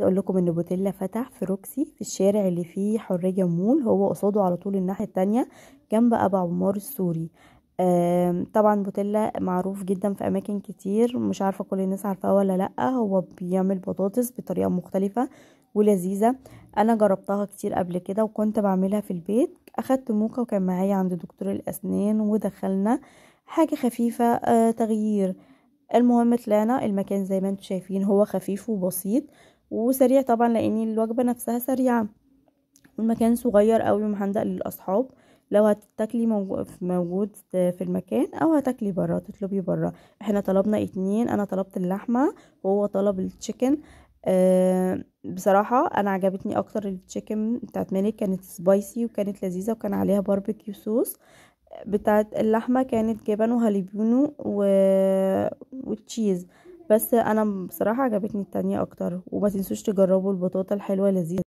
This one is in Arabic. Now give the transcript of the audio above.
اقول لكم ان بوتيلا فتح في روكسي في الشارع اللي فيه حرية مول، هو قصاده على طول الناحية التانية جنب ابو عمار السوري. طبعا بوتيلا معروف جدا في اماكن كتير، مش عارفة كل الناس عارفاه ولا لا. هو بيعمل بطاطس بطريقة مختلفة ولذيذة. انا جربتها كتير قبل كده وكنت بعملها في البيت. اخدت موكا وكان معايا عند دكتور الاسنان ودخلنا حاجة خفيفة، تغيير. المهم طلعنا المكان زي ما انتم شايفين، هو خفيف وبسيط وسريع طبعا لان الوجبة نفسها سريعة، والمكان صغير قوي ومهندق للاصحاب. لو هتاكلي موجود في المكان او هتاكلي برا تطلبي برا. احنا طلبنا اتنين، انا طلبت اللحمة وهو طلب التشيكن. بصراحة انا عجبتني اكتر التشيكن بتاعت مالك، كانت سبايسي وكانت لذيذة وكان عليها باربيكيو صوص. بتاعت اللحمة كانت جبن وهاليبينو وتشيز. بس انا بصراحة عجبتني التانية اكتر. وما تنسوش تجربوا البطاطا الحلوة لذيذة.